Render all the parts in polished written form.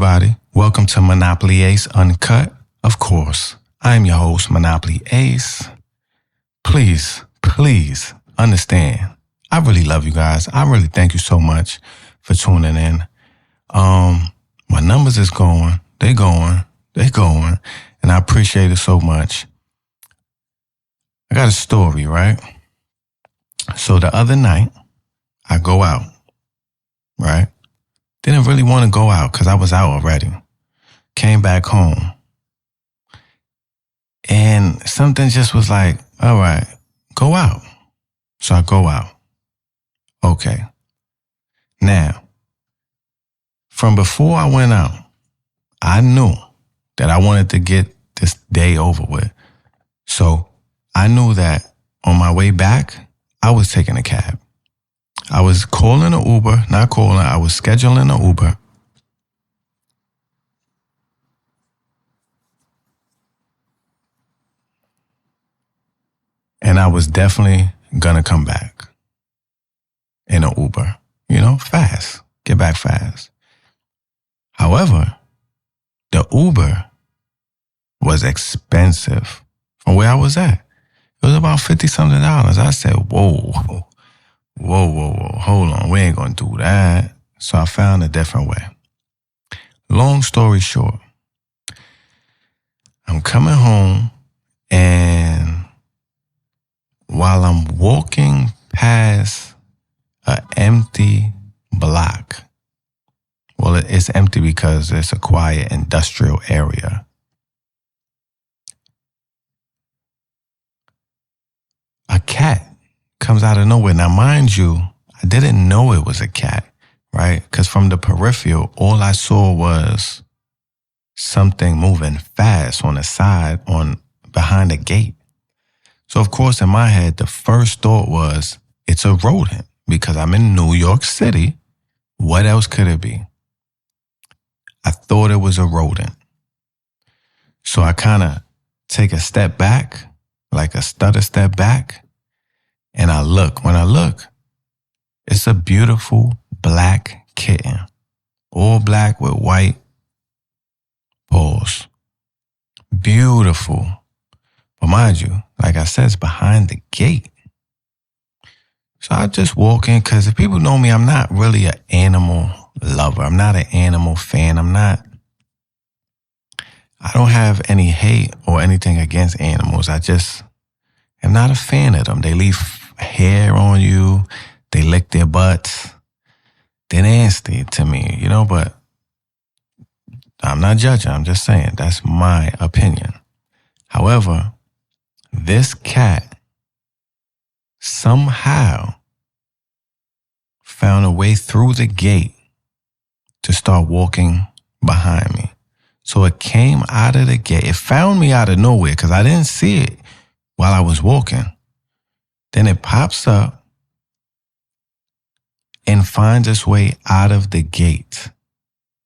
everybody. Welcome to Monopoly Ace Uncut. Of course, I am your host, Monopoly Ace. Please understand. I really love you guys. I really thank you so much for tuning in. My numbers is going. They going. And I appreciate it so much. I got a story, right? So the other night, I go out, right? Didn't really want to go out because I was out already. Came back home. And something just was like, all right, go out. So I go out. Okay. Now, from before I went out, I knew that I wanted to get this day over with. So I knew that on my way back, I was taking a cab. I was calling an Uber, I was scheduling an Uber. And I was definitely going to come back in an Uber, fast, get back fast. However, the Uber was expensive from where I was at. It was about $50-something. I said, whoa, hold on. We ain't going to do that. So I found a different way. Long story short, I'm coming home, and while I'm walking past an empty block, well, it's empty because it's a quiet industrial area. A cat comes out of nowhere. Now, mind you, I didn't know it was a cat, right? Because from the peripheral, all I saw was something moving fast on the side, behind the gate. So, of course, in my head, the first thought was, it's a rodent because I'm in New York City. What else could it be? I thought it was a rodent. So I kind of take a step back, like a stutter step back, and I look. When I look, it's a beautiful black kitten, all black with white paws. Beautiful. But mind you, like I said, it's behind the gate. So I just walk in, because if people know me, I'm not really an animal lover. I'm not an animal fan. I don't have any hate or anything against animals. I just am not a fan of them. They leave hair on you. They lick their butts. They're nasty to me, but I'm not judging. I'm just saying that's my opinion. However, this cat somehow found a way through the gate to start walking behind me. So it came out of the gate. It found me out of nowhere because I didn't see it while I was walking. Then it pops up and finds its way out of the gate.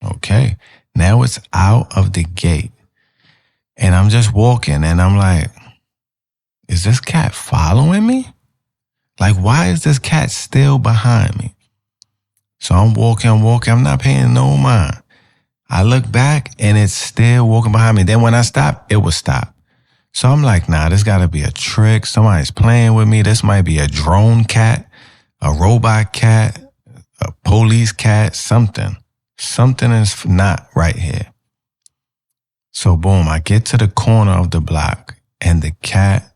Okay. Now it's out of the gate. And I'm just walking, and I'm like, is this cat following me? Like, why is this cat still behind me? So I'm walking. I'm not paying no mind. I look back, and it's still walking behind me. Then when I stop, it will stop. So I'm like, nah, this got to be a trick. Somebody's playing with me. This might be a drone cat, a robot cat, a police cat, something. Something is not right here. So boom, I get to the corner of the block, and the cat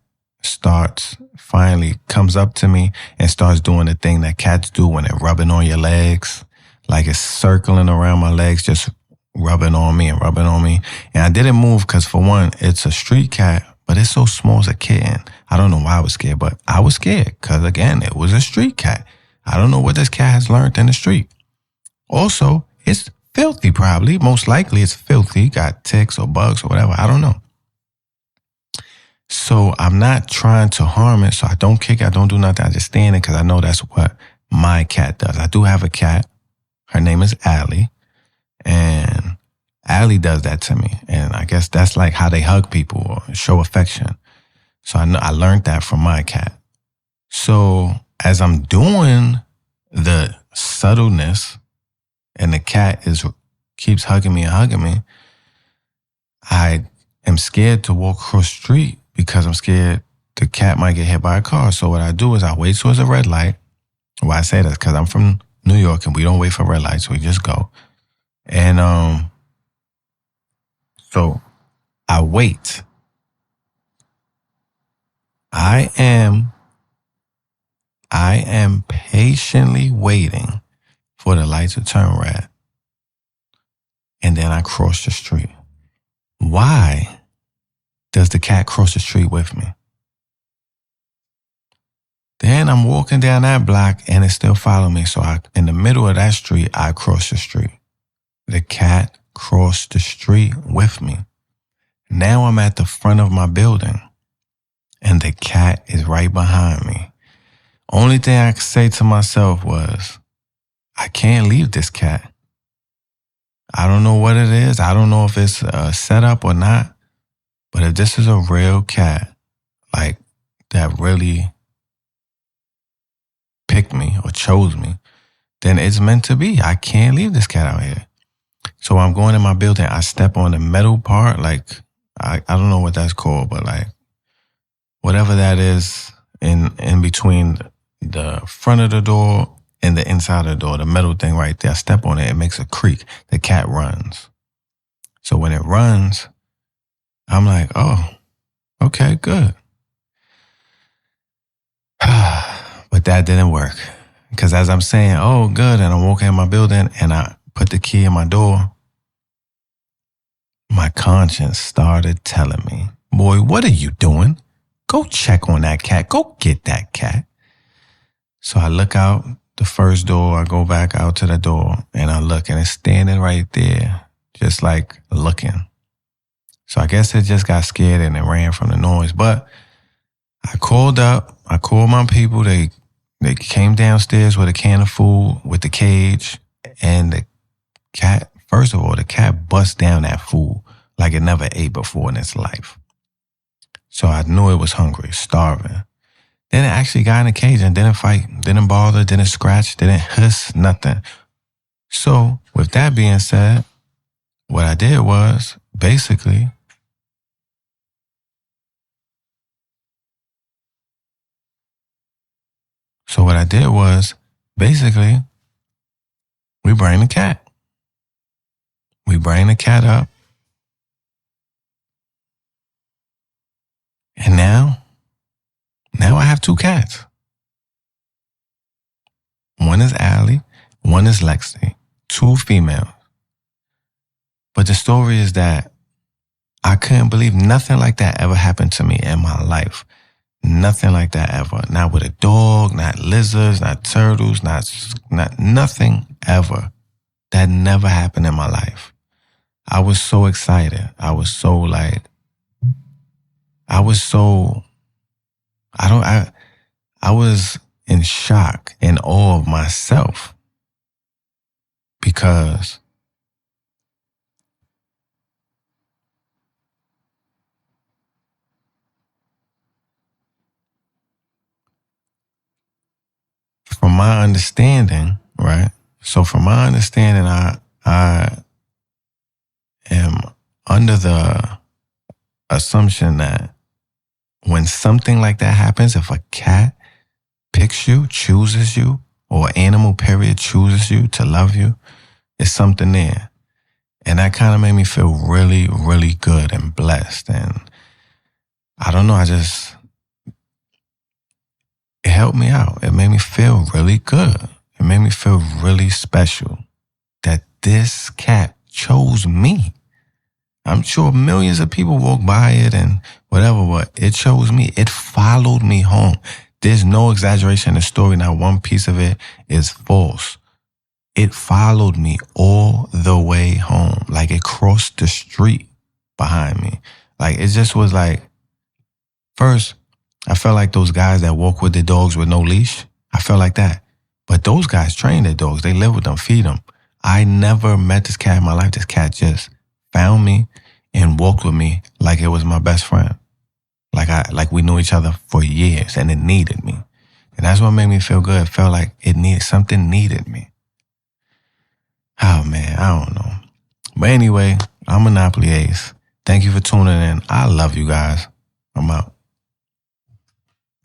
finally comes up to me and starts doing the thing that cats do when they're rubbing on your legs. Like it's circling around my legs, just rubbing on me. And I didn't move because, for one, it's a street cat, but it's so small, it's a kitten. I don't know why I was scared, but I was scared because, again, it was a street cat. I don't know what this cat has learned in the street. Also, it's filthy probably. Most likely it's filthy. Got ticks or bugs or whatever. I don't know. So I'm not trying to harm it. So I don't kick it. I don't do nothing. I just stand it because I know that's what my cat does. I do have a cat. Her name is Allie. And Allie does that to me. And I guess that's like how they hug people or show affection. So I learned that from my cat. So as I'm doing the subtleness and the cat is keeps hugging me and hugging me, I am scared to walk across the street because I'm scared the cat might get hit by a car. So what I do is I wait towards a red light. Why I say that is because I'm from New York and we don't wait for red lights. We just go. And so I wait. I am patiently waiting for the light to turn red. And then I cross the street. Why does the cat cross the street with me? Then I'm walking down that block and it still following me. So in the middle of that street, I cross the street. The cat crossed the street with me. Now I'm at the front of my building and the cat is right behind me. Only thing I could say to myself was, I can't leave this cat. I don't know what it is. I don't know if it's a setup or not. But if this is a real cat, like that really picked me or chose me, then it's meant to be. I can't leave this cat out here. So I'm going in my building. I step on the metal part. Like, I don't know what that's called, but like whatever that is in between the front of the door and the inside of the door, the metal thing right there. I step on it. It makes a creak. The cat runs. So when it runs, I'm like, oh, okay, good. But that didn't work. Because as I'm saying, oh, good, and I'm walking in my building and I put the key in my door, my conscience started telling me, boy, what are you doing? Go check on that cat. Go get that cat. So I look out the first door. I go back out to the door and I look and it's standing right there, just like looking. So I guess it just got scared and it ran from the noise. But I called my people. They came downstairs with a can of food, with the cage, and the cat, first of all, the cat bust down that food like it never ate before in its life. So I knew it was hungry, starving. Then it actually got in the cage and didn't fight, didn't bother, didn't scratch, didn't hiss, nothing. So with that being said, what I did was basically we bring the cat. We bring the cat up. And now I have two cats. One is Allie, one is Lexi, two females. But the story is that I couldn't believe nothing like that ever happened to me in my life. Nothing like that ever. Not with a dog, not lizards, not turtles, not nothing ever. That never happened in my life. I was so excited. I was in shock, in awe of myself. Because from my understanding, right? So from my understanding, I am under the assumption that when something like that happens, if a cat picks you, chooses you, or animal period chooses you to love you, it's something there. And that kind of made me feel really, really good and blessed. And I don't know, it helped me out. It made me feel really good. It made me feel really special that this cat chose me. I'm sure millions of people walk by it and whatever, but it chose me. It followed me home. There's no exaggeration in the story. Not one piece of it is false. It followed me all the way home. Like it crossed the street behind me. Like it just was like, first, I felt like those guys that walk with their dogs with no leash. I felt like that. But those guys train their dogs. They live with them, feed them. I never met this cat in my life. This cat just found me and walked with me like it was my best friend. Like we knew each other for years and it needed me. And that's what made me feel good. It felt like something needed me. Oh man, I don't know. But anyway, I'm Monopoly Ace. Thank you for tuning in. I love you guys. I'm out.